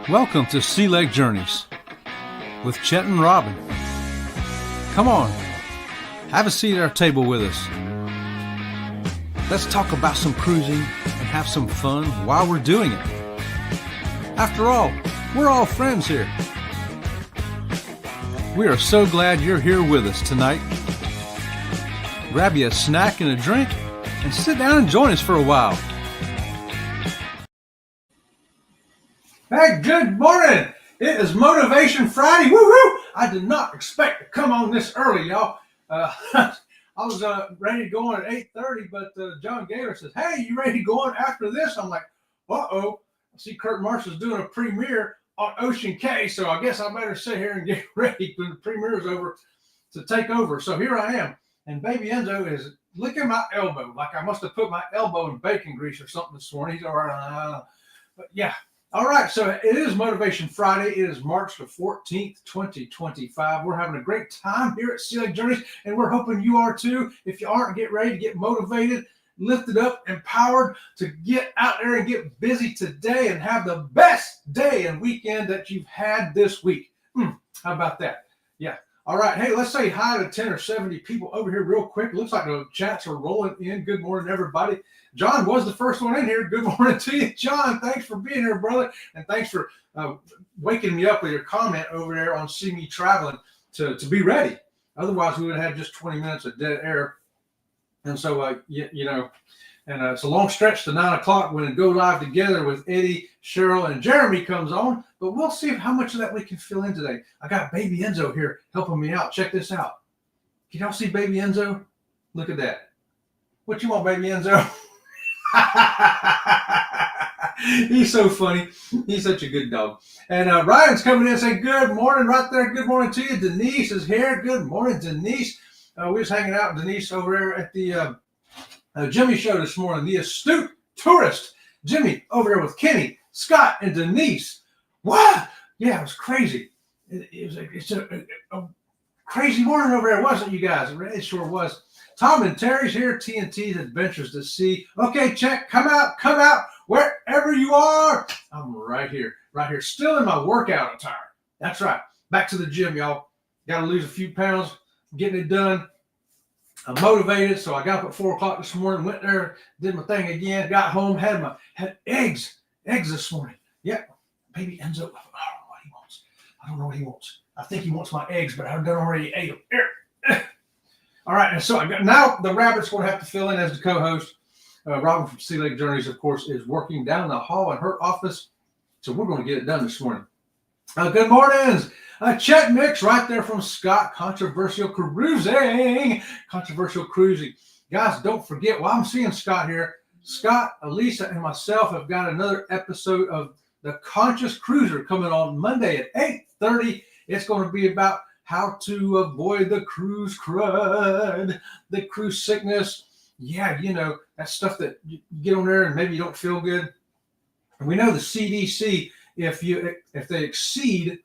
Welcome to Sea Lake Journeys with Chet and Robin. Come on, have a seat at our table with us. Let's talk about some cruising and have some fun while we're doing it. After all, we're all friends here. We are so glad you're here with us tonight. Grab you a snack and a drink and sit down and join us for a while. Hey, good morning. It is Motivation Friday. Woo-hoo! I did not expect to come on this early, y'all. I was ready to go on at 8:30, but John Gailor says, hey, you ready to go on after this? I'm like, uh-oh. I see Kurt Marshall's doing a premiere on Ocean K, so I guess I better sit here and get ready when the premiere is over to take over. So here I am, and baby Enzo is licking my elbow, like I must have put my elbow in bacon grease or something this morning. He's all right. But yeah. All right, so it is Motivation Friday. It is March the 14th, 2025. We're having a great time here at Sea Lake Journeys, and we're hoping you are too. If you aren't, get ready to get motivated, lifted up, empowered to get out there and get busy today and have the best day and weekend that you've had this week. How about that? Yeah. All right. Hey, let's say hi to 10 or 70 people over here real quick. Looks like the chats are rolling in. Good morning, everybody. John was the first one in here. Good morning to you, John. Thanks for being here, brother. And thanks for waking me up with your comment over there on See Me Traveling to be ready. Otherwise, we would have had just 20 minutes of dead air. And so, it's a long stretch to 9 o'clock when it go live together with Eddie, Cheryl, and Jeremy comes on. But we'll see how much of that we can fill in today. I got baby Enzo here helping me out. Check this out. Can y'all see baby Enzo? Look at that. What you want, baby Enzo? He's so funny. He's such a good dog. And Ryan's coming in and saying, good morning right there. Good morning to you. Denise is here. Good morning, Denise. We're just hanging out with Denise over there at the Jimmy show this morning. The Astute Tourist. Jimmy over there with Kenny, Scott, and Denise. Wow. Yeah, it was crazy. It's a crazy morning over there, wasn't it, you guys? It sure was. Tom and Terry's here, TNT's Adventures to Sea. Okay, check, come out, wherever you are. I'm right here, still in my workout attire. That's right, back to the gym, y'all. Got to lose a few pounds, getting it done. I'm motivated, so I got up at 4 o'clock this morning, went there, did my thing again, got home, had eggs this morning. Yeah, baby Enzo, I don't know what he wants. I think he wants my eggs, but I've done already ate them. All right, and so now the rabbit's going to have to fill in as the co-host. Robin from Sea Lake Journeys, of course, is working down the hall in her office, so we're going to get it done this morning. Good mornings. Chet Mix right there from Scott, Controversial Cruising. Guys, don't forget, while I'm seeing Scott here, Scott, Elisa, and myself have got another episode of The Conscious Cruiser coming on Monday at 8:30. It's going to be about how to avoid the cruise crud, the cruise sickness. Yeah, that stuff that you get on there and maybe you don't feel good. And we know the CDC, if they exceed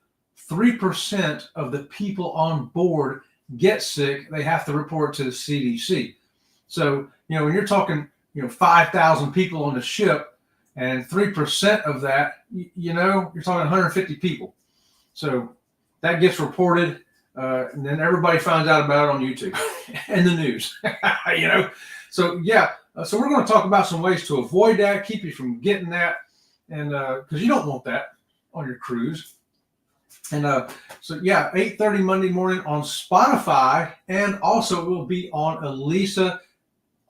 3% of the people on board get sick, they have to report to the CDC. So, when you're talking, 5,000 people on the ship and 3% of that, you're talking 150 people. So that gets reported. And then everybody finds out about it on YouTube and the news, So, yeah. So we're going to talk about some ways to avoid that, keep you from getting that. And because you don't want that on your cruise. And 8:30 Monday morning on Spotify. And also it will be on Elisa,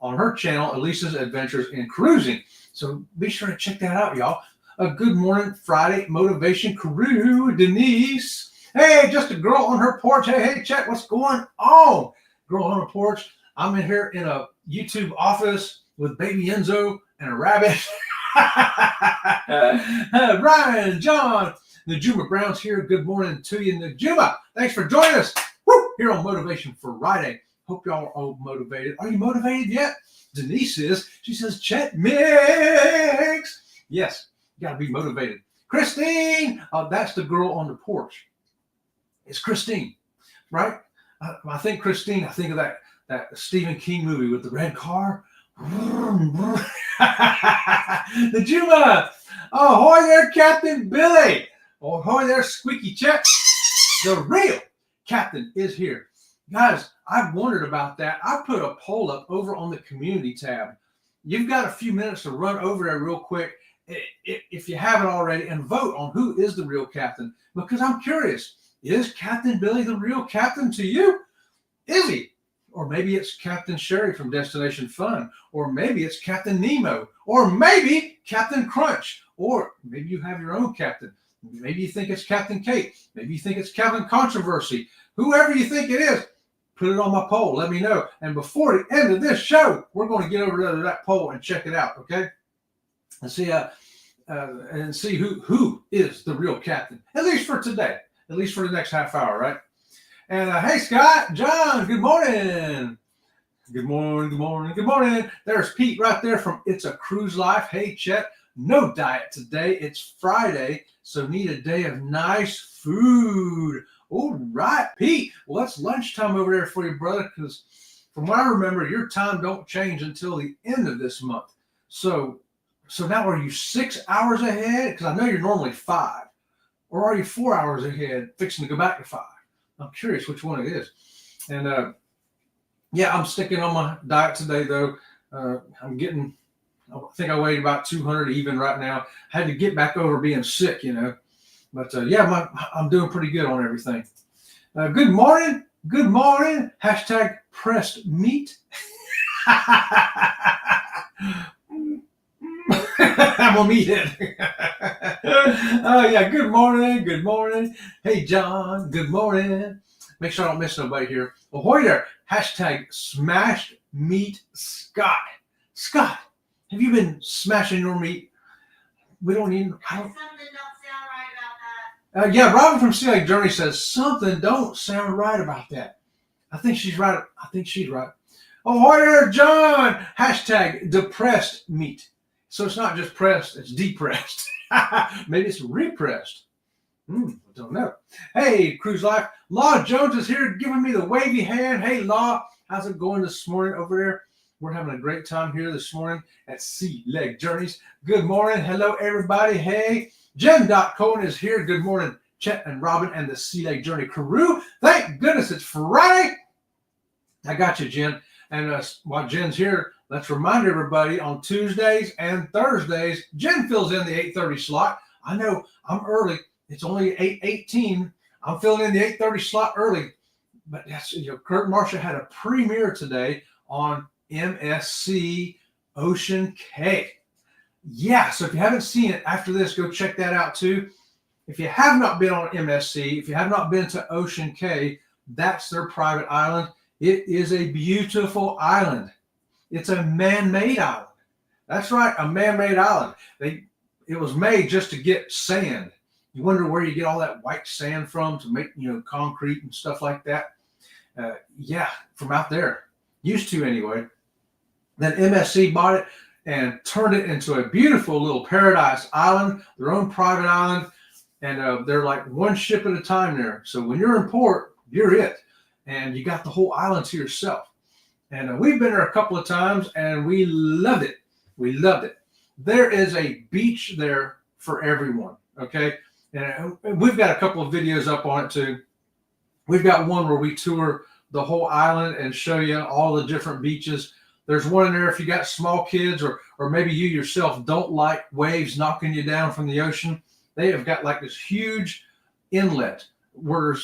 on her channel, Elisa's Adventures in Cruising. So be sure to check that out, y'all. Good morning, Friday Motivation Crew, Denise. Hey, just a girl on her porch. Hey, Chet, what's going on? Girl on a porch. I'm in here in a YouTube office with baby Enzo and a rabbit. Ryan, John, Najuma Brown's here. Good morning to you, Najuma. Thanks for joining us here on Motivation Friday. Hope y'all are all motivated. Are you motivated yet? Denise is. She says, Chet Mix. Yes, you got to be motivated. Christine, that's the girl on the porch. It's Christine, right? I think Christine, I think of that Stephen King movie with the red car. The Juma. Ahoy there, Captain Billy. Oh, hi there, Squeaky Chet. The real captain is here. Guys, I've wondered about that. I put a poll up over on the community tab. You've got a few minutes to run over there real quick, if you haven't already, and vote on who is the real captain. Because I'm curious, is Captain Billy the real captain to you? Is he? Or maybe it's Captain Sherry from Destination Fun. Or maybe it's Captain Nemo. Or maybe Captain Crunch. Or maybe you have your own captain. Maybe you think it's Captain Kate. Maybe you think it's Captain Controversy. Whoever you think it is, put it on my poll. Let me know. And before the end of this show, we're going to get over to that poll and check it out, okay? And see who is the real captain, at least for today, at least for the next half hour, right? And hey, Scott, John, good morning. Good morning, good morning, good morning. There's Pete right there from It's a Cruise Life. Hey, Chet, no diet today. It's Friday, so need a day of nice food. All right, Pete. Well, it's lunchtime over there for you, brother, because from what I remember, your time don't change until the end of this month. So now are you 6 hours ahead? Because I know you're normally 5. Or are you 4 hours ahead, fixing to go back to 5? I'm curious which one it is. And I'm sticking on my diet today, though. I think I weighed about 200 even right now. I had to get back over being sick, But I'm doing pretty good on everything. Good morning. Good morning. Hashtag pressed meat. I'm gonna meet it. Oh yeah, good morning, good morning. Hey John, good morning. Make sure I don't miss nobody here. Ahoy there. Hashtag smashed meat Scott. Scott, have you been smashing your meat? We don't need. Something don't sound right about that. Yeah, Robin from Sea Lake Journey says something don't sound right about that. I think she's right. Ahoy there, John. Hashtag depressed meat. So it's not just pressed, it's depressed. Maybe it's repressed. I don't know. Hey, Cruise Life. Law Jones is here giving me the wavy hand. Hey, Law. How's it going this morning over there? We're having a great time here this morning at Sea Lake Journeys. Good morning. Hello, everybody. Hey, Jen Cohen is here. Good morning, Chet and Robin and the Sea Lake Journey crew. Thank goodness it's Friday. I got you, Jen. And while Jen's here, let's remind everybody on Tuesdays and Thursdays, Jen fills in the 8:30 slot. I know I'm early. It's only 8:18. I'm filling in the 8:30 slot early. But that's, Kurt Marshall had a premiere today on MSC Ocean K. Yeah, so if you haven't seen it after this, go check that out too. If you have not been on MSC, if you have not been to Ocean K, that's their private island. It is a beautiful island. It's a man-made island. That's right, a man-made island. It was made just to get sand. You wonder where you get all that white sand from to make, concrete and stuff like that. From out there. Used to anyway. Then MSC bought it and turned it into a beautiful little paradise island, their own private island. And they're like one ship at a time there. So when you're in port, you're it. And you got the whole island to yourself. And we've been there a couple of times, and we loved it. We loved it. There is a beach there for everyone, okay? And we've got a couple of videos up on it, too. We've got one where we tour the whole island and show you all the different beaches. There's one in there if you got small kids or maybe you yourself don't like waves knocking you down from the ocean. They have got like this huge inlet where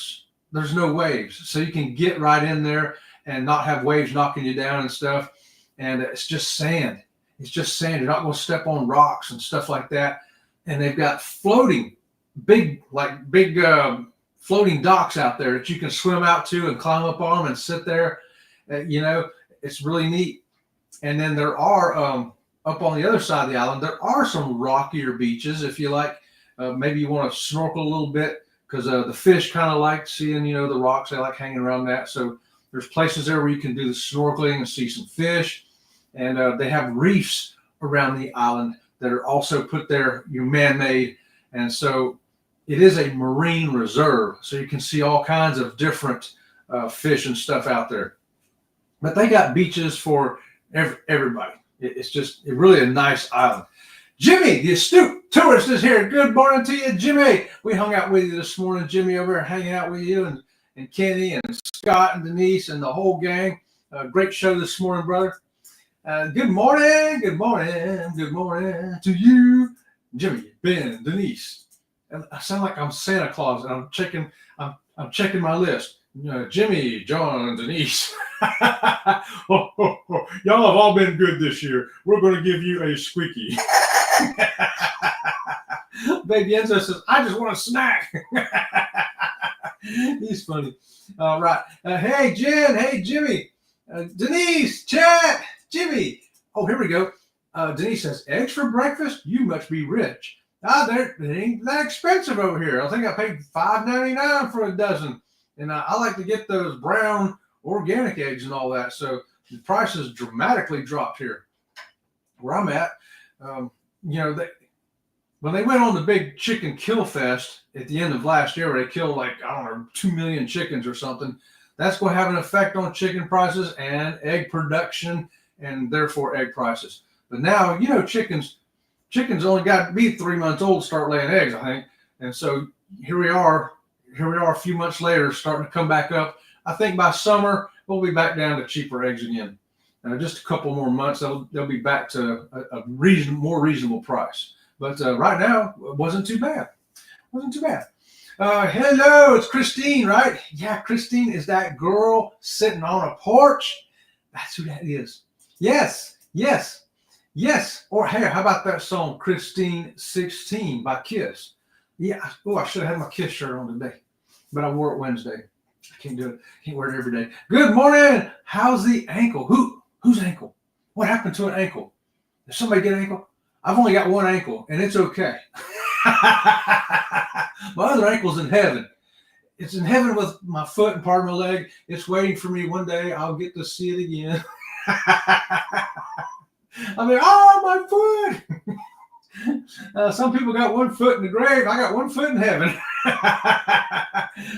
there's no waves, so you can get right in there and not have waves knocking you down and stuff. And it's just sand. It's just sand. You're not going to step on rocks and stuff like that. And they've got big floating docks out there that you can swim out to and climb up on them and sit there. It's really neat. And then there are up on the other side of the island, there are some rockier beaches if you like. Maybe you want to snorkel a little bit. Because the fish kind of like seeing, the rocks. They like hanging around that. So there's places there where you can do the snorkeling and see some fish. And they have reefs around the island that are also put there, man-made. And so it is a marine reserve. So you can see all kinds of different fish and stuff out there. But they got beaches for everybody. It's really a nice island. Jimmy, the astute tourist, is here. Good morning to you, Jimmy. We hung out with you this morning, Jimmy, over here hanging out with you and Kenny and Scott and Denise and the whole gang. Great show this morning, brother. Good morning to you, Jimmy, Ben, Denise. And I sound like I'm Santa Claus, and I'm checking my list. Jimmy, John, Denise. Y'all have all been good this year. We're going to give you a squeaky. Baby Enzo says, I just want a snack. He's funny. All right. Hey, Jen. Hey, Jimmy. Denise, chat. Jimmy. Oh, here we go. Denise says, eggs for breakfast? You must be rich. They ain't that expensive over here. I think I paid $5.99 for a dozen. And I like to get those brown organic eggs and all that. So the prices dramatically dropped here where I'm at. When they went on the big chicken kill fest at the end of last year, where they killed 2 million chickens or something, that's going to have an effect on chicken prices and egg production and therefore egg prices. But now, chickens only got to be 3 months old to start laying eggs, I think. And so here we are a few months later, starting to come back up. I think by summer, we'll be back down to cheaper eggs again. Just a couple more months, they'll be back to a more reasonable price. But right now, it wasn't too bad. Hello, it's Christine, right? Yeah, Christine is that girl sitting on a porch. That's who that is. Yes. Or hey, how about that song, Christine 16 by Kiss? Yeah. Oh, I should have had my Kiss shirt on today, but I wore it Wednesday. I can't do it. Can't wear it every day. Good morning. How's the ankle? Whose ankle? What happened to an ankle? Did somebody get an ankle? I've only got one ankle, and it's okay. My other ankle's in heaven. It's in heaven with my foot and part of my leg. It's waiting for me. One day I'll get to see it again. My foot. Some people got 1 foot in the grave. I got 1 foot in heaven.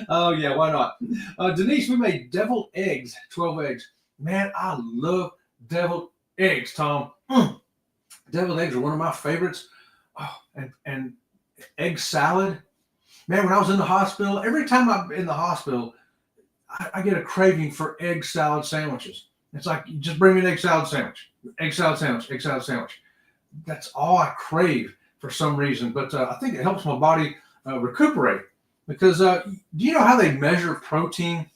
Oh, yeah, why not? Denise, we made deviled eggs, 12 eggs. Man, I love deviled eggs, Tom. Deviled eggs are one of my favorites. Oh, and egg salad. Man, when I was in the hospital, every time I'm in the hospital, I get a craving for egg salad sandwiches. It's like, just bring me an egg salad sandwich. Egg salad sandwich. That's all I crave for some reason. But I think it helps my body recuperate. Because do you know how they measure protein?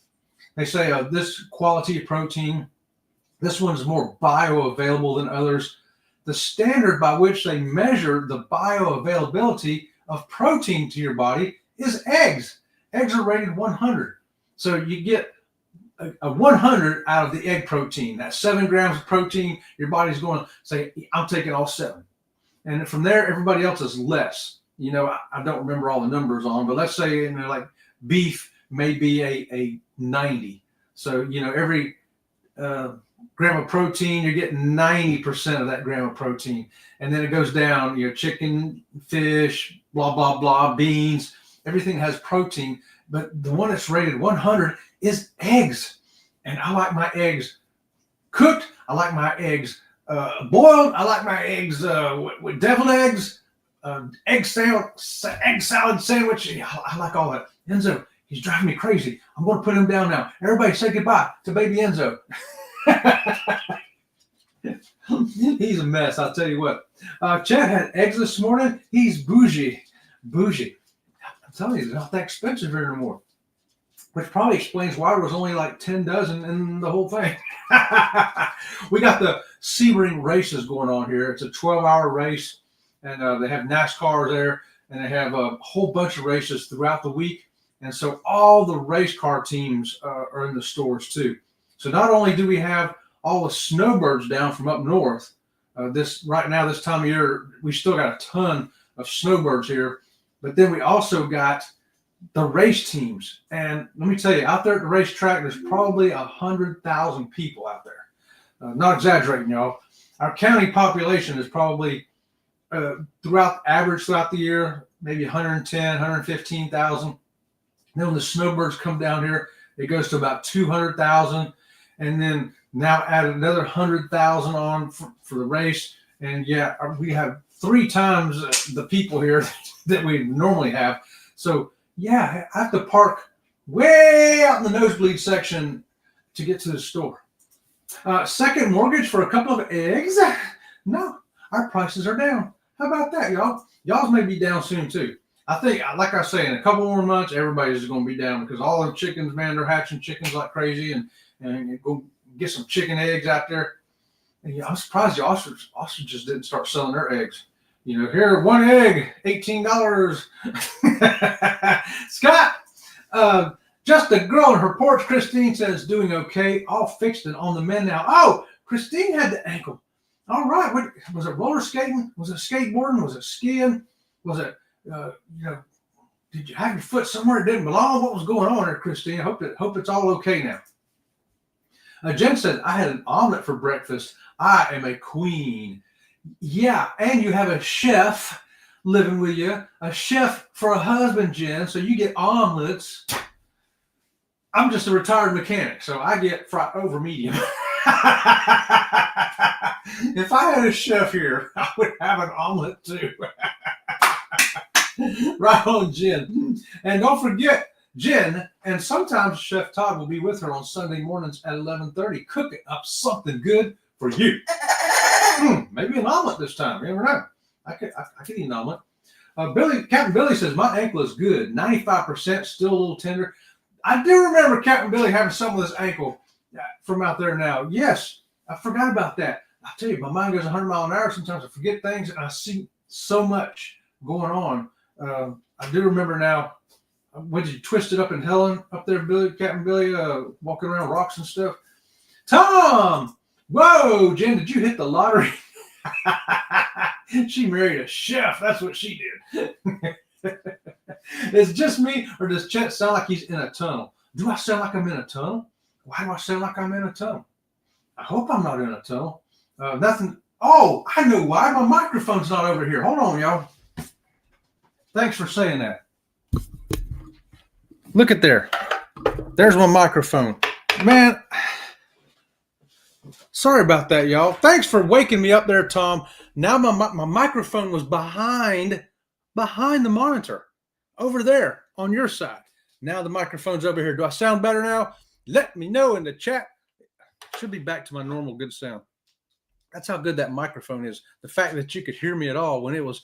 They say this quality of protein, this one's more bioavailable than others. The standard by which they measure the bioavailability of protein to your body is eggs. Eggs are rated 100. So you get a 100 out of the egg protein. That's 7 grams of protein. Your body's going to say, I'm taking all 7. And from there, everybody else is less. I don't remember all the numbers on, but let's say, like beef may be a 90. So, every gram of protein, you're getting 90% of that gram of protein. And then it goes down, chicken, fish, blah, blah, blah, beans, everything has protein. But the one that's rated 100 is eggs. And I like my eggs cooked. I like my eggs boiled. I like my eggs with deviled eggs. Egg salad sandwich. I like all that. Enzo, he's driving me crazy. I'm going to put him down now. Everybody say goodbye to baby Enzo. He's a mess, I'll tell you what. Chad had eggs this morning. He's bougie. I'm telling you, they're not that expensive here anymore. Which probably explains why there was only like 10 dozen in the whole thing. We got the Sebring races going on here. It's a 12-hour race. And they have NASCAR there, and they have a whole bunch of races throughout the week. And so all the race car teams are in the stores too. So not only do we have all the snowbirds down from up north, this time of year, we still got a ton of snowbirds here, but then we also got the race teams. And let me tell you, out there at the racetrack, there's probably 100,000 people out there. Not exaggerating, y'all. Our county population is probably throughout the year, maybe 110, 115,000. Then when the snowbirds come down here, it goes to about 200,000. And then now add another 100,000 on for the race. And yeah, we have 3 times the people here that we normally have. So yeah, I have to park way out in the nosebleed section to get to the store. Second mortgage for a couple of eggs? No, our prices are down. How about that, y'all? Y'all's may be down soon too. I think, like I say, in a couple more months, everybody's going to be down because all the chickens, man, they're hatching chickens like crazy, and go get some chicken eggs out there. And I'm surprised the ostriches didn't start selling their eggs. Here, 1 egg, $18. Scott, just a girl on her porch, Christine says, doing okay, all fixed and on the mend now. Oh, Christine had the ankle. All right, what was it? Roller skating? Was it skateboarding? Was it skiing? Was it, did you have your foot somewhere it didn't belong? What was going on there, Christine? I hope it's all okay now. Jen said, I had an omelet for breakfast. I am a queen. Yeah, and you have a chef living with you, a chef for a husband, Jen, so you get omelets. I'm just a retired mechanic, so I get fried over medium. If I had a chef here, I would have an omelet too. Right on, Jen. And don't forget, Jen, and sometimes Chef Todd will be with her on Sunday mornings at 11:30, cooking up something good for you. Maybe an omelet this time. You never know. I could eat an omelet. Captain Billy says, my ankle is good. 95%, still a little tender. I do remember Captain Billy having some of his ankle from out there now. Yes, I forgot about that. I tell you, my mind goes 100 miles an hour. Sometimes I forget things, and I see so much going on. I do remember now. When you twisted up in Helen up there, Captain Billy, walking around rocks and stuff. Tom! Whoa, Jen, did you hit the lottery? She married a chef. That's what she did. It's just me, or does Chet sound like he's in a tunnel? Do I sound like I'm in a tunnel? Why do I sound like I'm in a tunnel? I hope I'm not in a tunnel. Nothing. Oh, I know why. My microphone's not over here. Hold on, y'all. Thanks for saying that. Look at there. There's my microphone. Man, sorry about that, y'all. Thanks for waking me up there, Tom. Now my microphone was behind the monitor over there on your side. Now the microphone's over here. Do I sound better now? Let me know in the chat. Should be back to my normal good sound. That's how good that microphone is. The fact that you could hear me at all when it was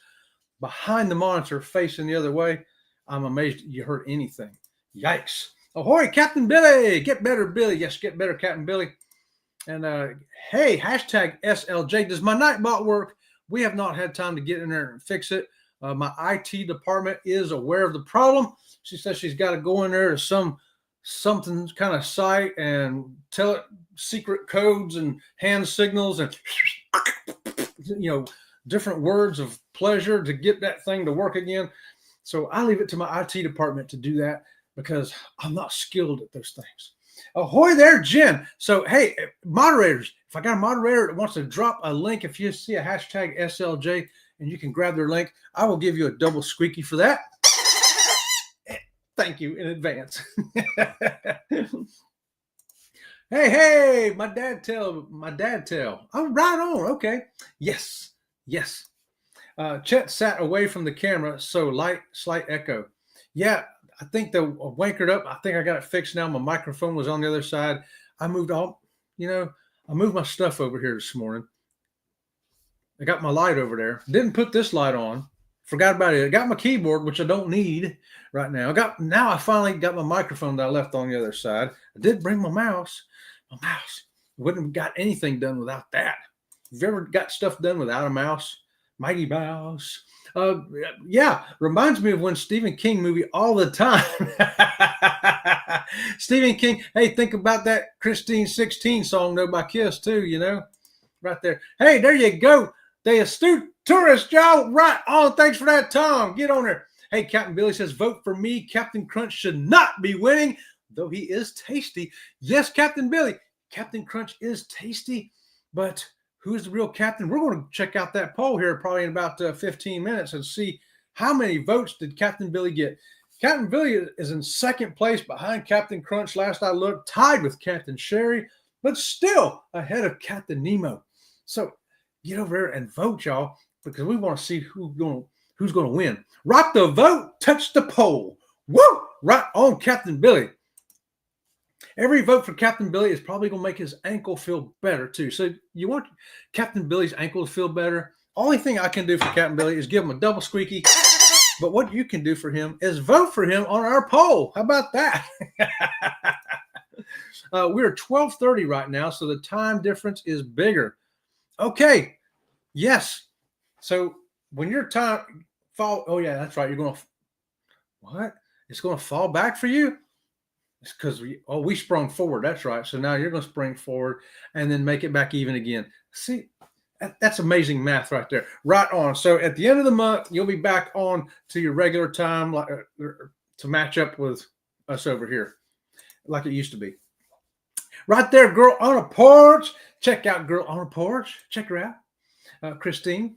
behind the monitor facing the other way, I'm amazed you heard anything. Yikes. Ahoy, Captain Billy. Get better, Billy. Yes, get better, Captain Billy. And hey, hashtag SLJ. Does my Nightbot work? We have not had time to get in there and fix it. My IT department is aware of the problem. She says she's got to go in there to something kind of site and tell it secret codes and hand signals and different words of pleasure to get that thing to work again. So I leave it to my IT department to do that because I'm not skilled at those things. Ahoy there, Jen. So, hey, moderators, if I got a moderator that wants to drop a link, if you see a hashtag SLJ and you can grab their link, I will give you a double squeaky for that. Thank you in advance. Hey, my dad tell. Oh, right on. Okay. Yes. Chet sat away from the camera, so slight echo. Yeah, I think the wankered up. I think I got it fixed now. My microphone was on the other side. I moved my stuff over here this morning. I got my light over there. Didn't put this light on. Forgot about it. I got my keyboard, which I don't need right now. Now I finally got my microphone that I left on the other side. I did bring my mouse. Wouldn't have got anything done without that. Have you ever got stuff done without a mouse? Mighty Mouse. Yeah, reminds me of one Stephen King movie all the time. Stephen King, hey, think about that Christine 16 song, though, by Kiss, too, right there. Hey, there you go. The astute tourist, y'all. Right on. Thanks for that, Tom. Get on there. Hey, Captain Billy says, vote for me. Captain Crunch should not be winning, though he is tasty. Yes, Captain Billy. Captain Crunch is tasty, but who's the real captain? We're going to check out that poll here probably in about 15 minutes and see how many votes did Captain Billy get. Captain Billy is in second place behind Captain Crunch. Last I looked, tied with Captain Sherry, but still ahead of Captain Nemo. So get over there and vote, y'all. because we want to see who's going to win. Rock the vote, touch the poll. Woo! Right on, Captain Billy. Every vote for Captain Billy is probably going to make his ankle feel better, too. So you want Captain Billy's ankle to feel better? Only thing I can do for Captain Billy is give him a double squeaky. But what you can do for him is vote for him on our poll. How about that? We're 12:30 right now, so the time difference is bigger. Okay. Yes. So when your time fall, oh yeah, that's right. You're going to, what? It's going to fall back for you? It's because we sprung forward. That's right. So now you're going to spring forward and then make it back even again. See, that's amazing math right there. Right on. So at the end of the month, you'll be back on to your regular time to match up with us over here like it used to be. Right there, Girl on a Porch. Check out Girl on a Porch. Check her out. Christine.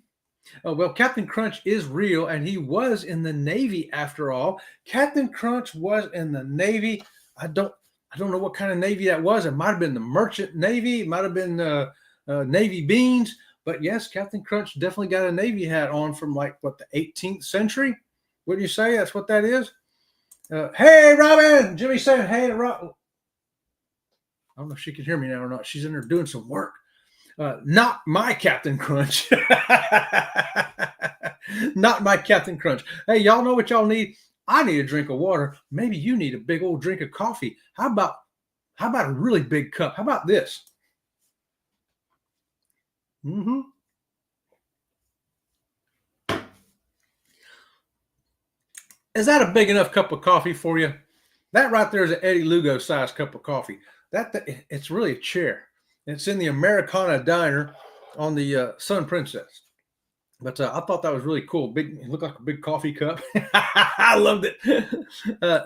Well, Captain Crunch is real, and he was in the Navy after all. Captain Crunch was in the Navy. I don't know what kind of Navy that was. It might have been the Merchant Navy. It might have been Navy Beans. But yes, Captain Crunch definitely got a Navy hat on from the 18th century. Wouldn't you say that's what that is? Hey, Robin! Jimmy's saying hey to Robin. I don't know if she can hear me now or not. She's in there doing some work. Not my Captain Crunch. Not my Captain Crunch. Hey, y'all know what y'all need? I need a drink of water. Maybe you need a big old drink of coffee. How about a really big cup? How about this? Mm-hmm. Is that a big enough cup of coffee for you? That right there is an Eddie Lugo sized cup of coffee. It's really a chair. It's in the Americana Diner on the Sun Princess. But I thought that was really cool. It looked like a big coffee cup. I loved it.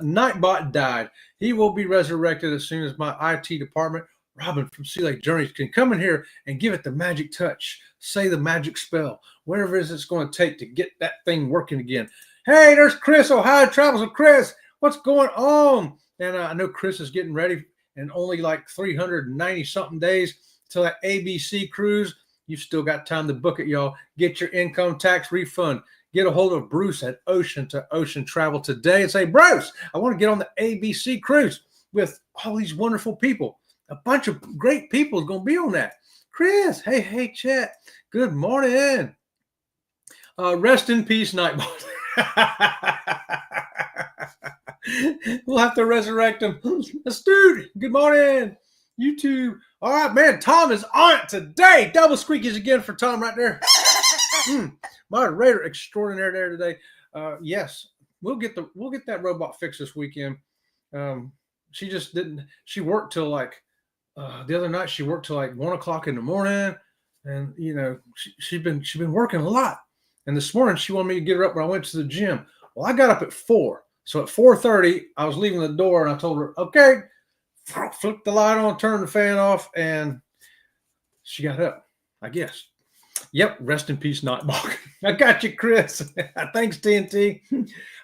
Nightbot died. He will be resurrected as soon as my IT department, Robin from Sea Lake Journeys, can come in here and give it the magic touch. Say the magic spell. Whatever it is it's going to take to get that thing working again. Hey, there's Chris. Ohio Travels with Chris. What's going on? And I know Chris is getting ready in only 390-something days till that ABC cruise. You've still got time to book it, y'all. Get your income tax refund. Get a hold of Bruce at Ocean to Ocean Travel today and say, Bruce, I want to get on the ABC cruise with all these wonderful people. A bunch of great people is going to be on that. Chris, hey, Chet. Good morning. Rest in peace, Nightbot. We'll have to resurrect him. Astute, good morning. YouTube. All right, man. Tom is on it today. Double squeakies again for Tom right there. Moderator extraordinaire there today. Yes, we'll get that robot fixed this weekend. She just didn't. She worked till the other night. She worked till 1 o'clock in the morning, and she's been working a lot. And this morning she wanted me to get her up when I went to the gym. Well, I got up at 4. So at 4:30, I was leaving the door, and I told her, okay. Flipped the light on, turned the fan off, and she got up, I guess. Yep, rest in peace, Nightbot. I got you, Chris. Thanks, TNT.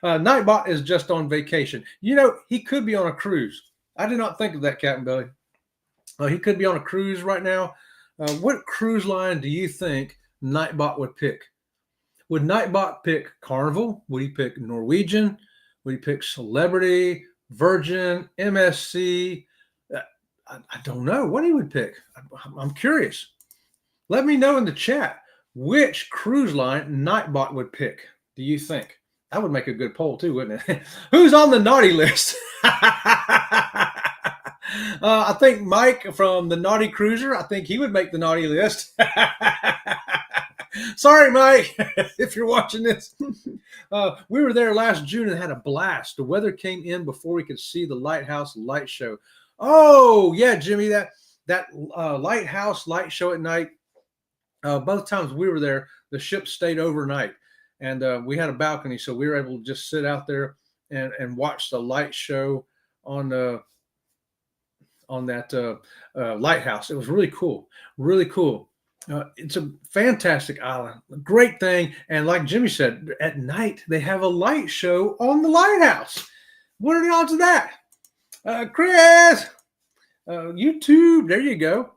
Nightbot is just on vacation. He could be on a cruise. I did not think of that, Captain Billy. He could be on a cruise right now. What cruise line do you think Nightbot would pick? Would Nightbot pick Carnival? Would he pick Norwegian? Would he pick Celebrity, Virgin, MSC? I don't know what he would pick. I'm curious. Let me know in the chat which cruise line Nightbot would pick. Do you think? That would make a good poll too, wouldn't it? Who's on the naughty list? I think Mike from the Naughty Cruiser. I think he would make the naughty list. Sorry, Mike, if you're watching this. We were there last June and had a blast. The weather came in before we could see the Lighthouse Light Show. Oh, yeah, Jimmy, that Lighthouse Light Show at night. Both times we were there, the ship stayed overnight. And we had a balcony, so we were able to just sit out there and watch the light show on that lighthouse. It was really cool, really cool. It's a fantastic island, a great thing. And like Jimmy said, at night they have a light show on the lighthouse. What are the odds of that? Chris, YouTube, there you go.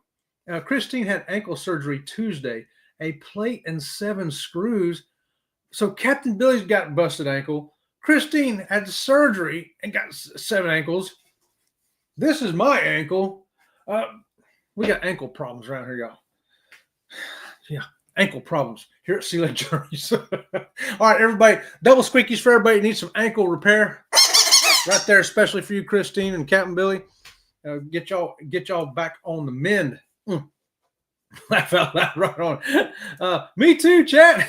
Christine had ankle surgery Tuesday a plate and 7 screws. So Captain Billy's got busted ankle. Christine had surgery and got 7 ankles. This is my ankle. We got ankle problems around here, y'all. Yeah, ankle problems here at Sea Lake Journeys. All right, everybody, double squeakies for everybody who needs some ankle repair. Right there, especially for you, Christine and Captain Billy. Get y'all back on the mend. Laugh out loud, right on. Me too, chat.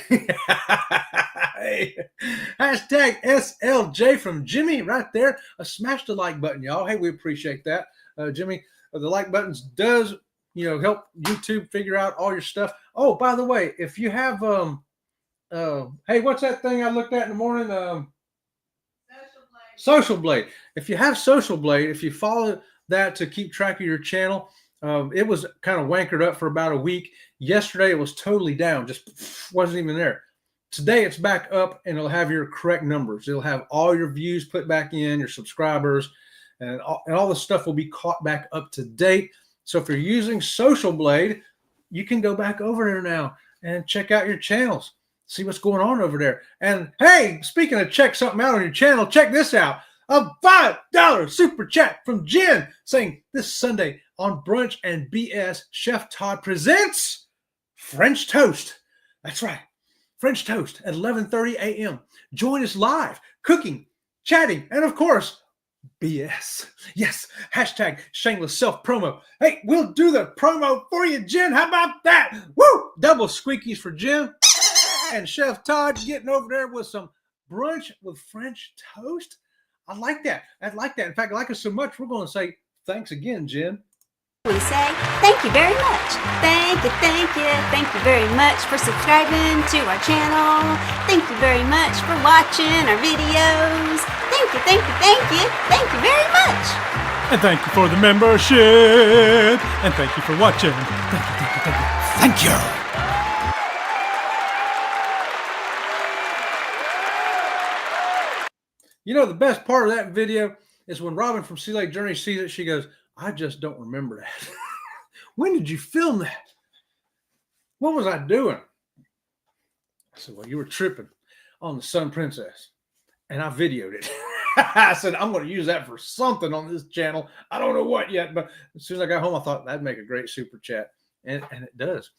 Hey, hashtag SLJ from Jimmy right there. Smash the like button, y'all. Hey, we appreciate that. Jimmy, the like buttons does, help YouTube figure out all your stuff. Oh, by the way, if you have, hey, what's that thing I looked at in the morning? Social Blade. If you have Social Blade, if you follow that to keep track of your channel, it was kind of wankered up for about a week. Yesterday, it was totally down, just wasn't even there. Today, it's back up, and it'll have your correct numbers. It'll have all your views put back in, your subscribers, and all the stuff will be caught back up to date. So if you're using Social Blade, you can go back over there now and check out your channels, see what's going on over there. And hey, speaking of check something out on your channel, check this out. A $5 super chat from Jen saying this Sunday on Brunch and BS, Chef Todd presents French Toast. That's right, French Toast at 11:30 a.m. Join us live, cooking, chatting, and of course, BS. Yes, hashtag shameless self-promo. Hey, we'll do the promo for you, Jen. How about that? Woo! Double squeakies for Jen. And Chef Todd getting over there with some brunch with French toast. I like that. I like that. In fact, I like it so much, we're going to say thanks again, Jen. We say thank you very much. Thank you very much for subscribing to our channel. Thank you very much for watching our videos. Thank you very much. And thank you for the membership. And thank you for watching. Thank you. You know, the best part of that video is when Robin from Sea Lake Journey sees it, she goes, I just don't remember that. When did you film that? What was I doing? I said, well, you were tripping on the Sun Princess. And I videoed it. I said, I'm going to use that for something on this channel. I don't know what yet, but as soon as I got home, I thought that'd make a great super chat. And it does.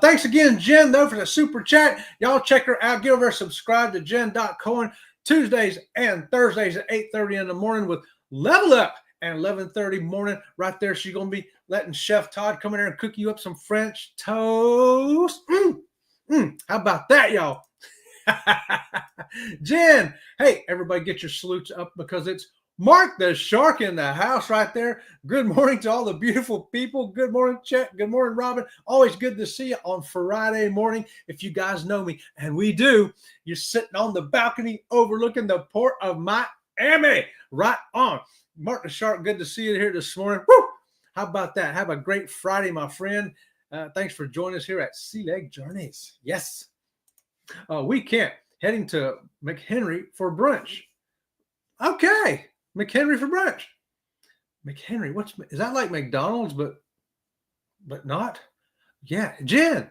Thanks again, Jen, though, for the super chat. Y'all check her out. Get over there, subscribe to Jen.Cohen. Tuesdays and Thursdays at 8:30 in the morning with Level Up, and 11:30 morning right there. She's going to be letting Chef Todd come in there and cook you up some French toast. How about that, y'all? Jen, hey, everybody get your salutes up because it's Mark the Shark in the house right there. Good morning to all the beautiful people. Good morning, Chet. Good morning, Robin. Always good to see you on Friday morning. If you guys know me, and we do, you're sitting on the balcony overlooking the port of Miami. Right on. Mark the Shark, good to see you here this morning. Woo! How about that? Have a great Friday, my friend. Thanks for joining us here at Sea Lake Journeys. Yes. Weekend, heading to McHenry for brunch. Okay. McHenry for brunch. McHenry, is that like McDonald's, but not? Yeah, Jen.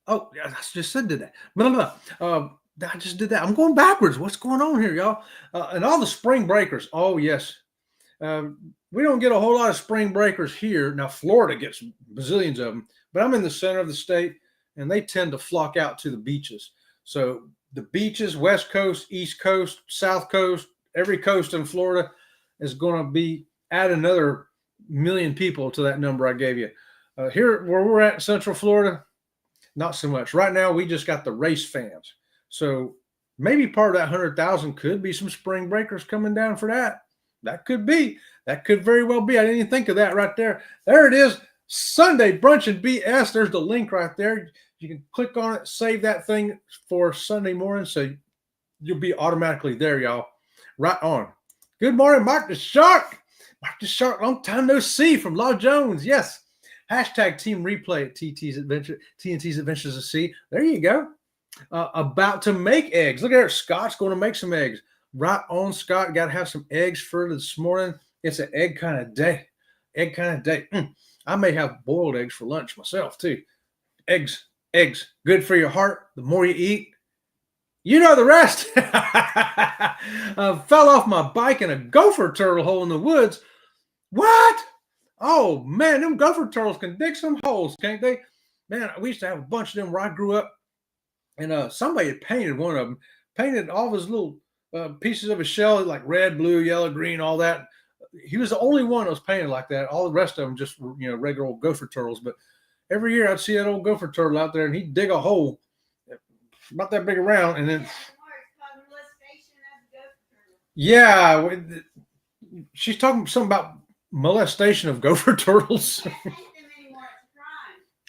Oh, I just said that. Blah, blah. I just did that. I'm going backwards. What's going on here, y'all? And all the spring breakers. Oh, yes. We don't get a whole lot of spring breakers here. Now, Florida gets bazillions of them, but I'm in the center of the state, and they tend to flock out to the beaches. So the beaches, West Coast, East Coast, South Coast, every coast in Florida is going to add another million people to that number I gave you. Here where we're at in Central Florida, not so much. Right now, we just got the race fans. So maybe part of that 100,000 could be some spring breakers coming down for that. That could be. That could very well be. I didn't even think of that right there. There it is. Sunday Brunch and BS. There's the link right there. You can click on it, save that thing for Sunday morning. So you'll be automatically there, y'all. Right on. Good morning, Mark the Shark. Mark the Shark, long time no see from Law Jones. Yes. Hashtag team replay at TNT's Adventures at Sea. There you go. About to make eggs. Look at there. Scott's going to make some eggs. Right on, Scott. Got to have some eggs for this morning. It's an egg kind of day. Egg kind of day. I may have boiled eggs for lunch myself, too. Eggs Eggs, good for your heart. The more you eat, you know the rest. Fell off my bike in a gopher turtle hole in the woods. What? Oh, man, them gopher turtles can dig some holes, can't they? Man, we used to have a bunch of them where I grew up, and somebody had painted one of them, painted all of his little pieces of his shell, like red, blue, yellow, green, all that. He was the only one that was painted like that. All the rest of them just, regular old gopher turtles. But every year I'd see that old gopher turtle out there, and he'd dig a hole about that big around, and then yeah, she's talking something about molestation of gopher turtles.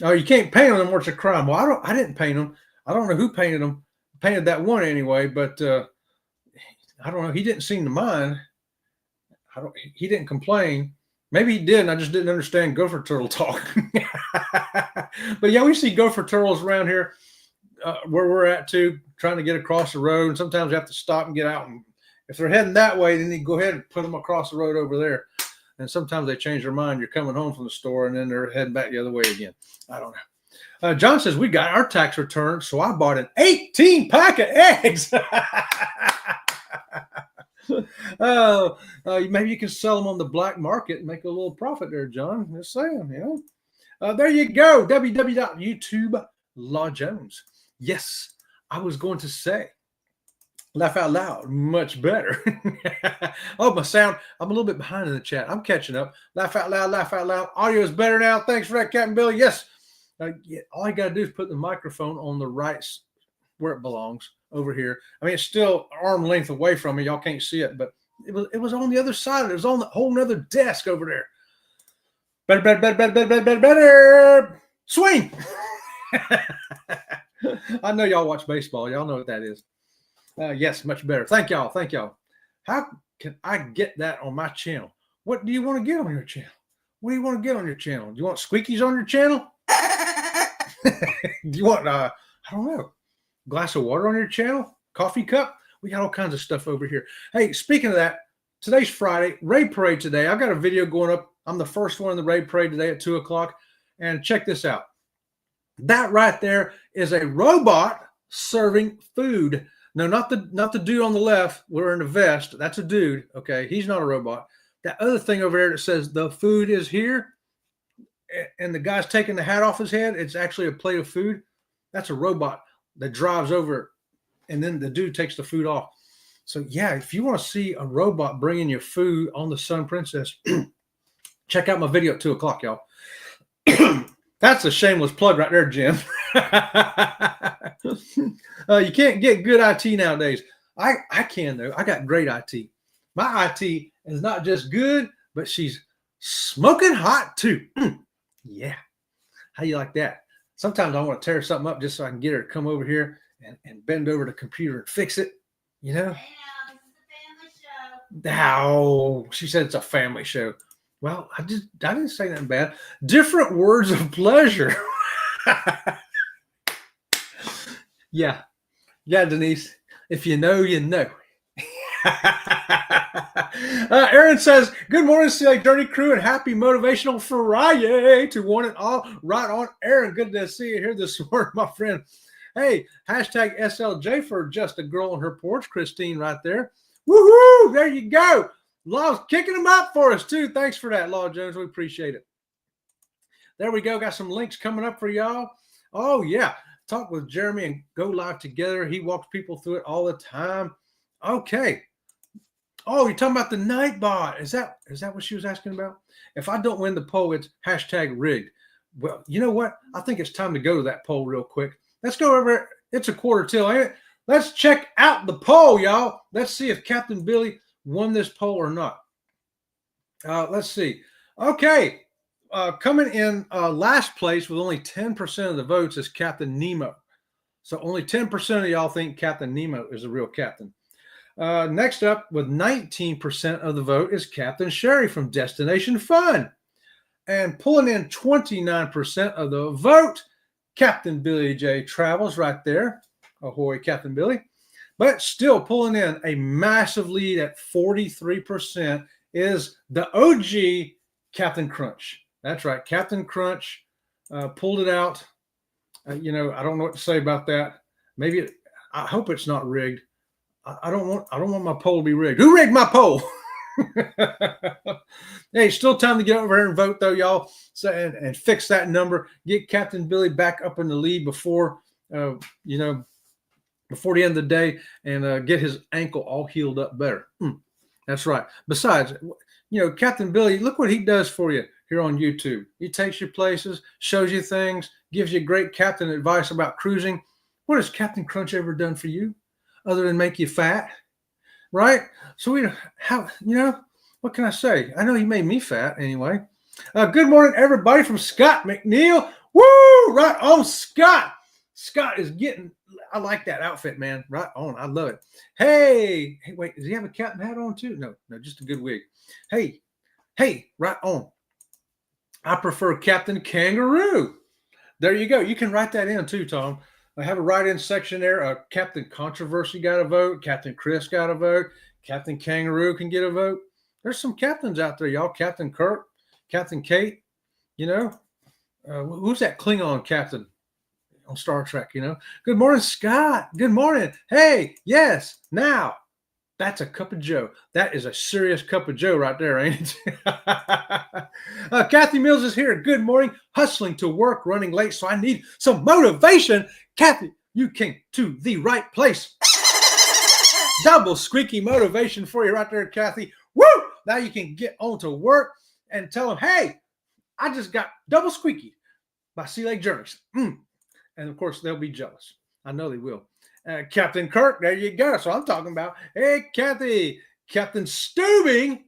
Oh, you can't paint them or it's a crime. Well, I didn't paint them. I don't know who painted them. Painted that one anyway, but I don't know. He didn't seem to mind. He didn't complain. Maybe he did, and I just didn't understand gopher turtle talk. But yeah, we see gopher turtles around here where we're at too, trying to get across the road. And sometimes we have to stop and get out. And if they're heading that way, then you go ahead and put them across the road over there. And sometimes they change their mind. You're coming home from the store, and then they're heading back the other way again. I don't know. John says, we got our tax return, so I bought an 18-pack of eggs. Maybe you can sell them on the black market and make a little profit there, John. Just saying, there you go. www.youtube Law Jones. Yes, I was going to say, laugh out loud, much better. Oh, my sound, I'm a little bit behind in the chat. I'm catching up. Laugh out loud, laugh out loud. Audio is better now. Thanks for that, Captain Billy. Yes. All you got to do is put the microphone on the right where it belongs over here. I mean, it's still arm length away from me. Y'all can't see it, but it was on the other side. It was on the whole other desk over there. Better. Swing. I know y'all watch baseball. Y'all know what that is. Yes, much better. Thank y'all. How can I get that on my channel? What do you want to get on your channel? What do you want to get on your channel? Do you want squeakies on your channel? Do you want, I don't know, glass of water on your channel? Coffee cup? We got all kinds of stuff over here. Hey, speaking of that, today's Friday, Raid Parade today. I've got a video going up. I'm the first one in the Raid Parade today at 2 o'clock. And check this out. That right there is a robot serving food. No, not the dude on the left wearing a vest. That's a dude. Okay, he's not a robot. That other thing over there that says the food is here, and the guy's taking the hat off his head, it's actually a plate of food. That's a robot that drives over, and then the dude takes the food off. So yeah, if you want to see a robot bringing you food on the Sun Princess, check out my video at 2 o'clock, y'all. That's a shameless plug right there, Jim. You can't get good IT nowadays. I can, though. I got great IT. My IT is not just good, but she's smoking hot, too. Yeah. How you like that? Sometimes I want to tear something up just so I can get her to come over here and bend over the computer and fix it. You know? Hey, now, this is a family show. Now, she said it's a family show. Well, I didn't say nothing bad. Different words of pleasure. Yeah, Denise. If you know, you know. Aaron says, good morning, Silly Dirty Crew, and happy Motivational Friday to one and all. Right on, Aaron. Good to see you here this morning, my friend. Hey, hashtag SLJ for just a girl on her porch, Christine, right there. Woohoo! There you go. Law's kicking them up for us, too. Thanks for that, Law Jones. We appreciate it. There we go. Got some links coming up for y'all. Oh, yeah. Talk with Jeremy and go live together. He walks people through it all the time. Okay. Oh, you're talking about the Nightbot. Is that what she was asking about? If I don't win the poll, it's hashtag rigged. Well, you know what? I think it's time to go to that poll real quick. Let's go over. It's a quarter till, ain't it? Let's check out the poll, y'all. Let's see if Captain Billy won this poll or not. Let's see. Okay. Coming in last place with only 10% of the votes is Captain Nemo. So only 10% of y'all think Captain Nemo is the real captain. Next up with 19% of the vote is Captain Sherry from Destination Fun. And pulling in 29% of the vote, Captain Billy J. Travels right there. Ahoy, Captain Billy. But still pulling in a massive lead at 43% is the OG Captain Crunch. That's right. Captain Crunch pulled it out. I don't know what to say about that. Maybe I hope it's not rigged. I don't want my poll to be rigged. Who rigged my poll? Hey, still time to get over here and vote, though, y'all. So and fix that number. Get Captain Billy back up in the lead before before the end of the day, and get his ankle all healed up better. That's right. Besides, Captain Billy, look what he does for you here on YouTube. He takes you places, shows you things, gives you great captain advice about cruising. What has Captain Crunch ever done for you other than make you fat? Right? So what can I say? I know he made me fat anyway. Good morning, everybody, from Scott McNeil. Woo! Right on, Scott. Scott is I like that outfit, man. Right on. I love it. Hey, wait, does he have a captain hat on too? No, just a good wig. Hey, right on. I prefer Captain Kangaroo. There you go. You can write that in too, Tom. I have a write-in section there. Captain Controversy got a vote. Captain Chris got a vote. Captain Kangaroo can get a vote. There's some captains out there, y'all. Captain Kirk, Captain Kate. Who's that Klingon captain on Star Trek? Good morning, Scott. Good morning. Hey, yes. Now, that's a cup of Joe. That is a serious cup of Joe right there, ain't it? Kathy Mills is here. Good morning. Hustling to work, running late, so I need some motivation. Kathy, you came to the right place. Double squeaky motivation for you right there, Kathy. Woo! Now you can get on to work and tell them, hey, I just got double squeaky by Sea Lake Journeys. And of course, they'll be jealous. I know they will. Captain Kirk, there you go. So I'm talking about, hey, Kathy, Captain Steubing.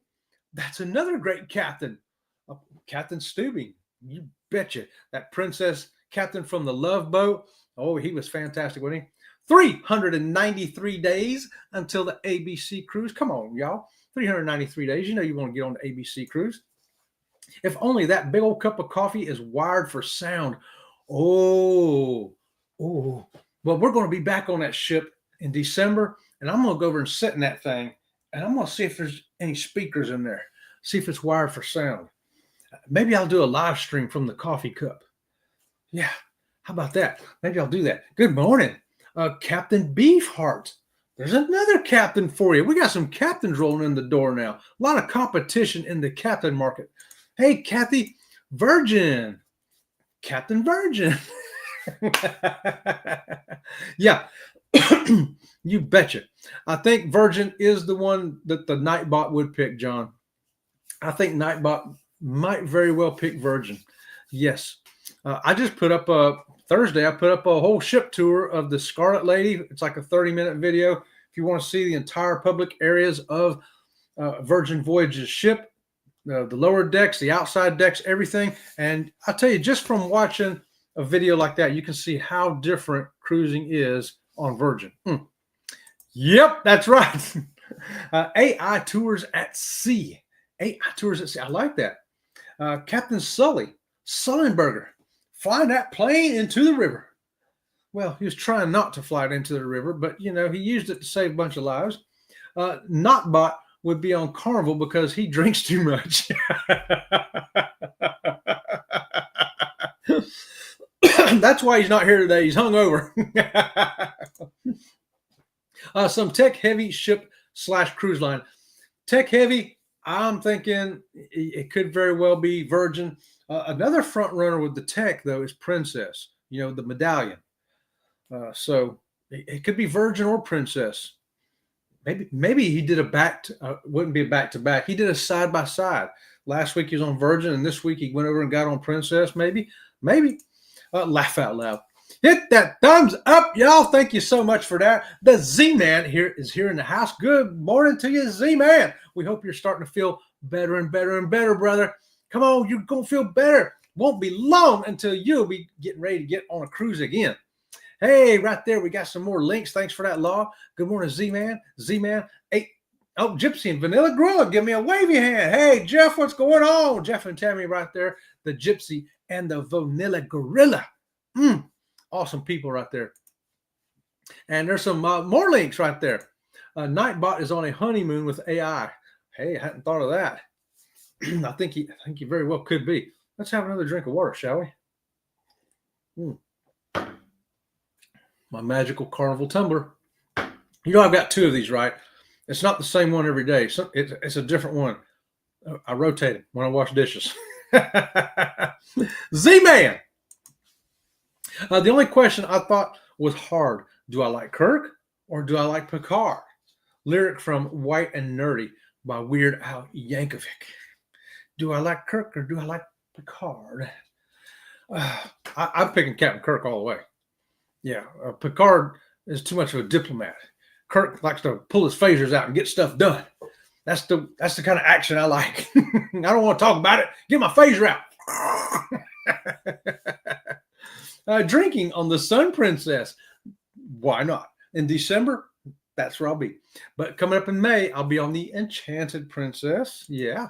That's another great captain. Captain Steubing, you betcha. That princess captain from the Love Boat. Oh, he was fantastic, wasn't he? 393 days until the ABC cruise. Come on, y'all. 393 days. You want to get on the ABC cruise. If only that big old cup of coffee is wired for sound. Oh. Well, we're going to be back on that ship in December, and I'm going to go over and sit in that thing, and I'm going to see if there's any speakers in there, see if it's wired for sound. Maybe I'll do a live stream from the coffee cup. Yeah, how about that? Maybe I'll do that. Good morning, Captain Beefheart. There's another captain for you. We got some captains rolling in the door now. A lot of competition in the captain market. Hey, Kathy, Virgin. Captain Virgin. Yeah, you betcha. I think Virgin is the one that the Nightbot would pick, John. I think Nightbot might very well pick Virgin. Yes. I just put up Thursday, I put up a whole ship tour of the Scarlet Lady. It's like a 30-minute video. If you want to see the entire public areas of Virgin Voyage's ship, the lower decks, the outside decks, everything. And I'll tell you, just from watching a video like that, you can see how different cruising is on Virgin. Yep, that's right. AI Tours at Sea. AI Tours at Sea. I like that. Captain Sullenberger, flying that plane into the river. Well, he was trying not to fly it into the river, but, he used it to save a bunch of lives. Notbot would be on Carnival because he drinks too much. That's why he's not here today. He's hungover. Some tech-heavy ship / cruise line. Tech-heavy, I'm thinking it could very well be Virgin. Another front runner with the tech, though, is Princess, the medallion. So it could be Virgin or Princess. Maybe he did wouldn't be a back-to-back. He did a side-by-side. Last week he was on Virgin, and this week he went over and got on Princess. Maybe. Laugh out loud. Hit that thumbs up, y'all. Thank you so much for that. The Z-Man is here in the house. Good morning to you, Z-Man. We hope you're starting to feel better and better and better, brother. Come on, you're going to feel better. Won't be long until you'll be getting ready to get on a cruise again. Hey, right there, we got some more links. Thanks for that, Law. Good morning, Z-Man. Z-Man. Hey, Gypsy and Vanilla Gorilla, give me a wavy hand. Hey, Jeff, what's going on? Jeff and Tammy right there, the Gypsy and the Vanilla Gorilla. Awesome people right there. And there's some more links right there. Nightbot is on a honeymoon with AI. Hey, I hadn't thought of that. I think he very well could be. Let's have another drink of water, shall we? my magical carnival tumbler. You know, I've got two of these, right? It's not the same one every day. So it's a different one. I rotate it when I wash dishes. Z-Man. The only question I thought was hard. Do I like Kirk or do I like Picard? Lyric from White and Nerdy by Weird Al Yankovic. Do I like Kirk or do I like Picard? I'm picking Captain Kirk all the way. Yeah, Picard is too much of a diplomat. Kirk likes to pull his phasers out and get stuff done. That's the kind of action I like. I don't want to talk about it. Get my phaser out. Drinking on the Sun Princess. Why not? In December, that's where I'll be. But coming up in May, I'll be on the Enchanted Princess. Yeah.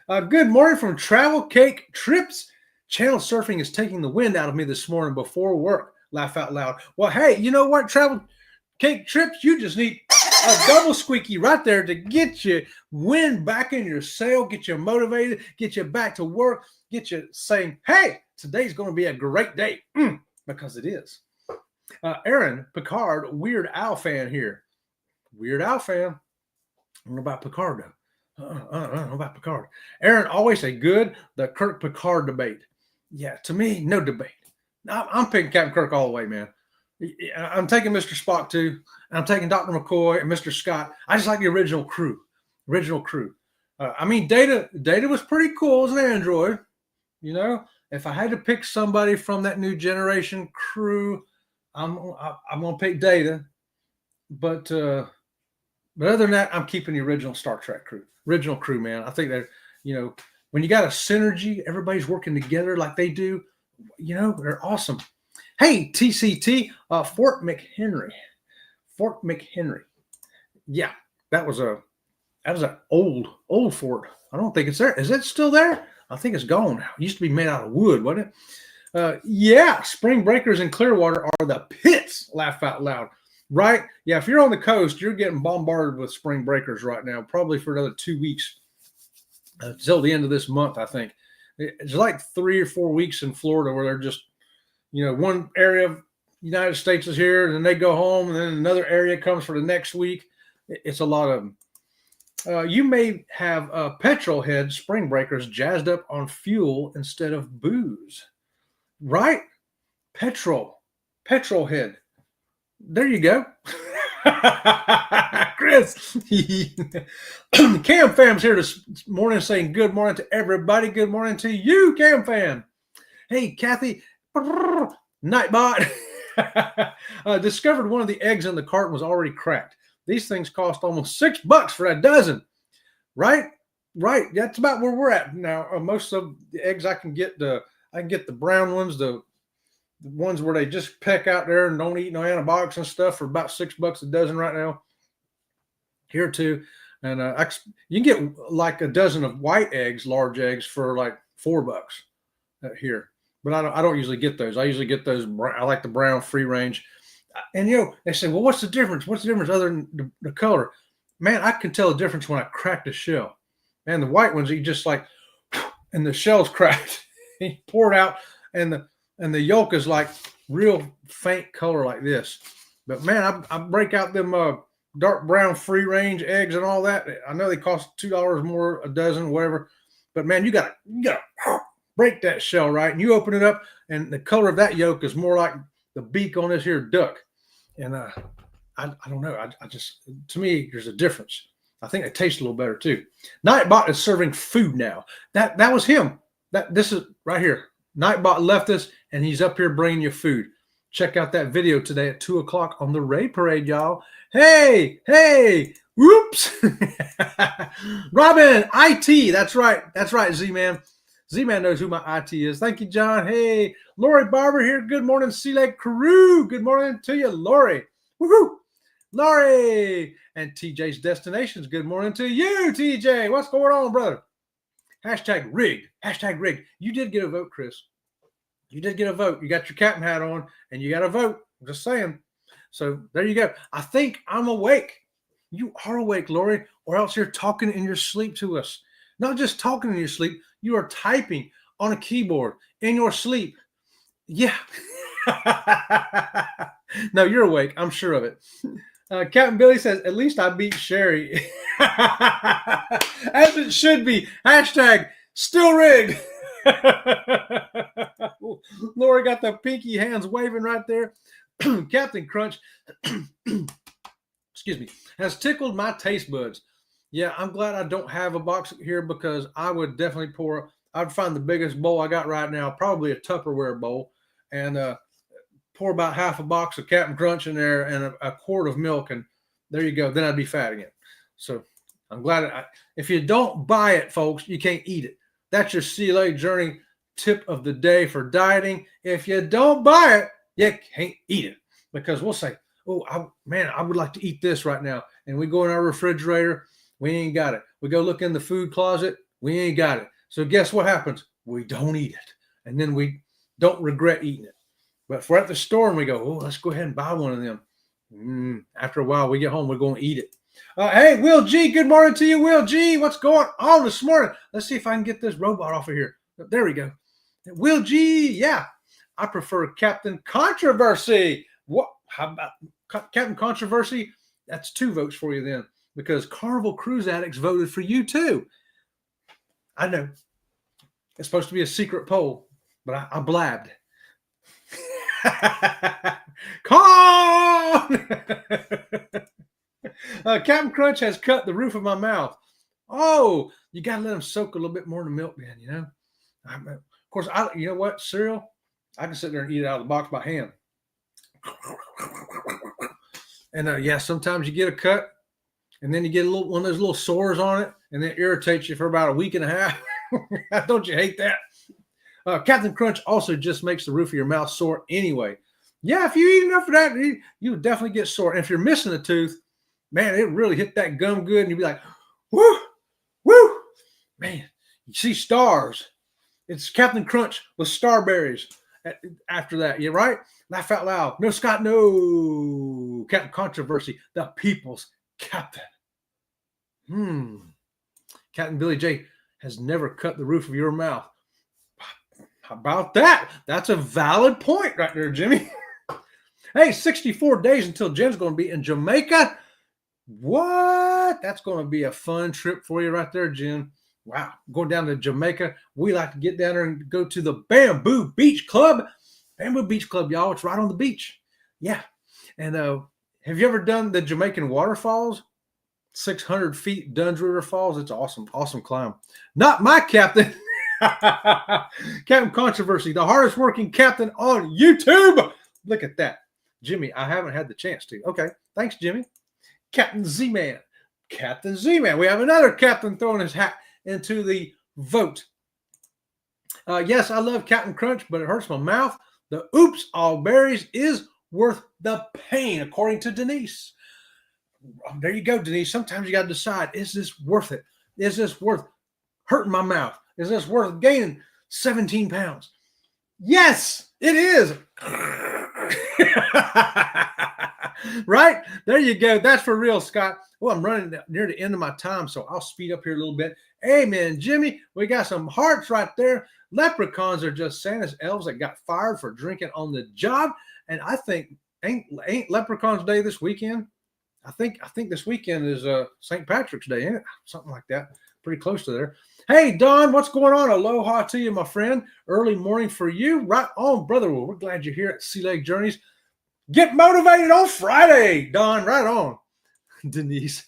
Good morning from Travel Cake Trips. Channel surfing is taking the wind out of me this morning before work. Laugh out loud. Well, hey, you know what? Travel Cake Trips, you just need a double squeaky right there to get you wind back in your sail, get you motivated, get you back to work, get you saying, hey, today's going to be a great day. Because it is. Aaron Picard, Weird Al fan here. Weird Al fan. I don't know about Picard, though. I don't know about Picard. Aaron, always a good, the Kirk Picard debate. Yeah, to me, no debate. I'm picking Captain Kirk all the way, man. I'm taking Mr. Spock, too. And I'm taking Dr. McCoy and Mr. Scott. I just like the original crew. I mean, Data was pretty cool as an android. You know, if I had to pick somebody from that new generation crew, I'm going to pick Data. But other than that, I'm keeping the original Star Trek crew. Original crew, man. I think that, you know, when you got a synergy, everybody's working together like they do, you know, they're awesome. Hey, TCT, Fort McHenry. Yeah, that was an old fort. I don't think it's there. Is it still there? I think it's gone now. It used to be made out of wood, wasn't it? Yeah, spring breakers in Clearwater are the pits. Laugh out loud. Right? Yeah, if you're on the coast, you're getting bombarded with spring breakers right now, probably for another 2 weeks until the end of this month, I think. It's like 3 or 4 weeks in Florida where they're just, you know, one area of the United States is here, and then they go home, and then another area comes for the next week. It's a lot of them. You may have petrol head spring breakers jazzed up on fuel instead of booze. Right? Petrol head. There you go. Chris. Cam Fam's here this morning saying good morning to everybody. Good morning to you, Cam Fam. Hey, Kathy. Nightbot. Discovered one of the eggs in the carton was already cracked. These things cost almost $6 for a dozen. Right. That's about where we're at now. Most of the eggs I can get the brown ones, the ones where they just peck out there and don't eat no antibiotics and stuff for about $6 a dozen right now. Here too, and you can get like a dozen of white eggs, large eggs, for like $4 here. But I don't usually get those. I usually get those. I like the brown free range. And you know, they say, well, what's the difference? What's the difference other than the color? Man, I can tell the difference when I crack the shell. Man, the white ones, you just like, and the shell's cracked. You pour it out, and the yolk is like real faint color like this. But man, I break out them dark brown free range eggs and all that. I know they cost $2 more a dozen, whatever. But man, you gotta break that shell right, and you open it up, and the color of that yolk is more like the beak on this here duck. And I don't know. I just, to me, there's a difference. I think it tastes a little better too. Nightbot is serving food now. That was him. This is right here. Nightbot left us, and he's up here bringing you food. Check out that video today at 2 o'clock on the Ray Parade, y'all. Hey, whoops. Robin, IT. That's right, Z-Man. Z-Man knows who my IT is. Thank you, John. Hey, Lori Barber here. Good morning, Sea Lake Crew. Good morning to you, Lori. Woohoo! Lori. And TJ's Destinations. Good morning to you, TJ. What's going on, brother? Hashtag rigged. You did get a vote, Chris. You did get a vote. You got your captain hat on, and you got a vote. I'm just saying. So there you go. I think I'm awake. You are awake, Lori, or else you're talking in your sleep to us. Not just talking in your sleep. You are typing on a keyboard in your sleep. Yeah. No, you're awake. I'm sure of it. Captain Billy says, at least I beat Sherry. As it should be. Hashtag still rigged. Laura got the pinky hands waving right there. Captain Crunch, excuse me, has tickled my taste buds. Yeah, I'm glad I don't have a box here because I would definitely I'd find the biggest bowl I got right now, probably a Tupperware bowl, and pour about half a box of Captain Crunch in there and a quart of milk, and there you go. Then I'd be fat again. So I'm glad. If you don't buy it, folks, you can't eat it. That's your CLA Journey tip of the day for dieting. If you don't buy it, you can't eat it because we'll say, oh, I would like to eat this right now. And we go in our refrigerator, we ain't got it. We go look in the food closet, we ain't got it. So guess what happens? We don't eat it. And then we don't regret eating it. But if we're at the store and we go, oh, let's go ahead and buy one of them. After a while, we get home, we're going to eat it. Hey, Will G, good morning to you, Will G. What's going on this morning? Let's see if I can get this robot off of here. There we go. Will G, yeah. I prefer Captain Controversy. What? How about Captain Controversy? That's 2 votes for you then, because Carnival Cruise Addicts voted for you too. I know. It's supposed to be a secret poll, but I blabbed. Con! Captain Crunch has cut the roof of my mouth. Oh, you got to let them soak a little bit more in the milk then, you know. Of course, you know what? Cereal, I can sit there and eat it out of the box by hand. And yeah, sometimes you get a cut, and then you get one of those little sores on it, and then it irritates you for about a week and a half. Don't you hate that? Captain Crunch also just makes the roof of your mouth sore anyway. Yeah, if you eat enough of that, you would definitely get sore. And if you're missing a tooth, man, it really hit that gum good, and you'd be like, woo, woo. Man, you see stars. It's Captain Crunch with starberries after that. You right? Laugh out loud. No, Scott, no. Captain Controversy, the people's captain. Captain Billy J has never cut the roof of your mouth. How about that? That's a valid point right there, Jimmy. Hey, 64 days until Jen's going to be in Jamaica. What? That's going to be a fun trip for you right there, Jen. Wow. Going down to Jamaica. We like to get down there and go to the Bamboo Beach Club. Bamboo Beach Club, y'all. It's right on the beach. Yeah. And have you ever done the Jamaican waterfalls? 600 feet, Dunn's River Falls. It's awesome. Awesome climb. Not my captain. Captain Controversy, the hardest working captain on YouTube. Look at that. Jimmy, I haven't had the chance to. Okay. Thanks, Jimmy. Captain Z-Man. Captain Z-Man. We have another captain throwing his hat into the vote. Yes, I love Captain Crunch, but it hurts my mouth. The oops all berries is worth the pain, according to Denise. There you go, Denise. Sometimes you got to decide, is this worth it? Is this worth hurting my mouth? Is this worth gaining 17 pounds? Yes, it is. Right? There you go. That's for real, Scott. Well, I'm running near the end of my time, so I'll speed up here a little bit. Amen, Jimmy. We got some hearts right there. Leprechauns are just Santa's elves that got fired for drinking on the job. And I think, ain't Leprechauns Day this weekend? I think this weekend is St. Patrick's Day, ain't it? Something like that. Pretty close to there. Hey, Don, what's going on? Aloha to you, my friend. Early morning for you. Right on, brother. Well, we're glad you're here at Sea Lake Journeys. Get motivated on Friday, Don. Right on. Denise.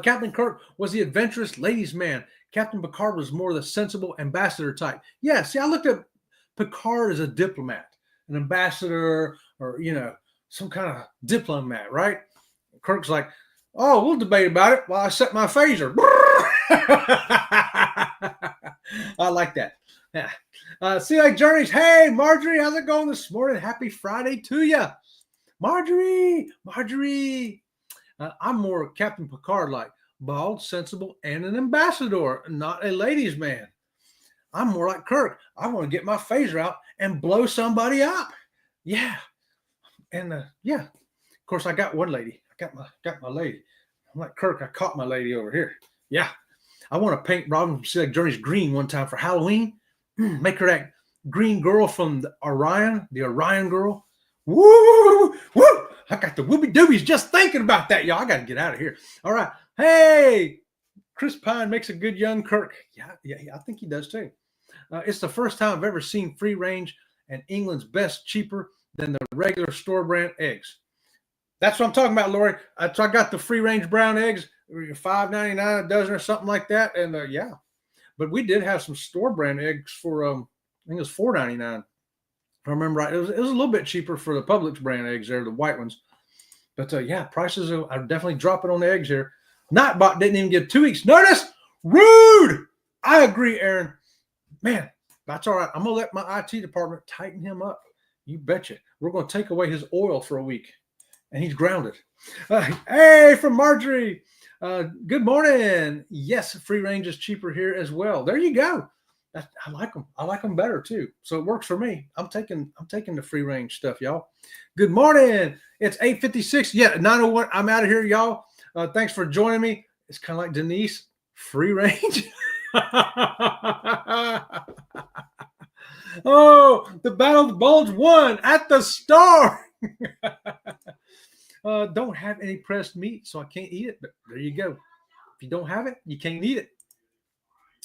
Captain Kirk was the adventurous ladies' man. Captain Picard was more the sensible ambassador type. Yeah, see, I looked at Picard as a diplomat, an ambassador, or, some kind of diplomat, right? Kirk's like, oh, we'll debate about it while I set my phaser. I like that. Yeah. Sea Lake Journeys. Hey, Marjorie, how's it going this morning? Happy Friday to you. Marjorie. I'm more Captain Picard-like, bald, sensible, and an ambassador, not a ladies' man. I'm more like Kirk. I want to get my phaser out and blow somebody up. Yeah. And yeah, of course, I got one lady. I got my lady. I'm like Kirk. I caught my lady over here. Yeah. I want to paint Robin from Sea Lake Journeys green one time for Halloween. Make her that green girl from the Orion girl. Woo, woo. I got the whoopie doobies just thinking about that, y'all. I got to get out of here. All right. Hey, Chris Pine makes a good young Kirk. Yeah, I think he does too. It's the first time I've ever seen free range and England's best cheaper than the regular store brand eggs. That's what I'm talking about, Lori. So I got the free range brown eggs, $5.99 a dozen or something like that. And yeah, but we did have some store brand eggs for I think it was $4.99. If I remember right, it was a little bit cheaper for the Publix brand eggs there, the white ones. But yeah, prices are definitely dropping on the eggs here. Nightbot didn't even give 2 weeks notice. Rude. I agree, Aaron. Man, that's all right. I'm going to let my IT department tighten him up. You betcha. We're going to take away his oil for a week, and he's grounded. Hey, from Marjorie. Good morning. Yes, free range is cheaper here as well. There you go. I like them. I like them better too. So it works for me. I'm taking the free range stuff, y'all. Good morning. It's 8:56. Yeah, 9:01. I'm out of here, y'all. Thanks for joining me. It's kind of like Denise, free range. Oh, the Battle of the Bulge won at the start. Don't have any pressed meat, so I can't eat it. But there you go. If you don't have it, you can't eat it.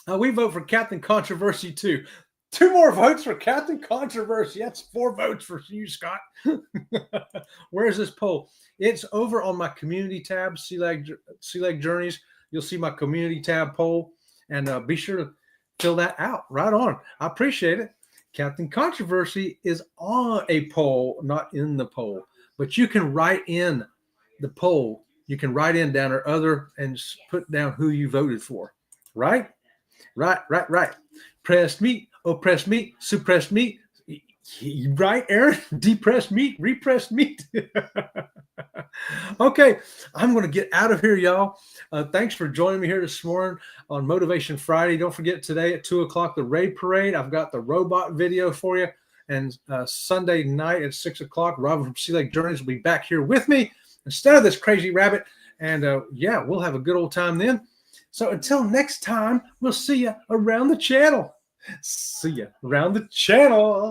We vote for Captain Controversy too. 2 more votes for Captain Controversy. That's 4 votes for you, Scott. Where's this poll? It's over on my community tab, Sea Lake Journeys. You'll see my community tab poll, and be sure to fill that out. Right on. I appreciate it. Captain Controversy is on a poll, not in the poll, but you can write in the poll. You can write in down or other and put down who you voted for. Right? Right. Pressed meat, oppressed meat, suppressed meat. Right, Aaron? Depressed meat, repressed meat. Okay, I'm going to get out of here, y'all. Thanks for joining me here this morning on Motivation Friday. Don't forget today at 2 o'clock, the Raid Parade. I've got the robot video for you. And Sunday night at 6 o'clock, Robin from Sea Lake Journeys will be back here with me instead of this crazy rabbit. And yeah, we'll have a good old time then. So until next time, we'll see you around the channel. See you around the channel.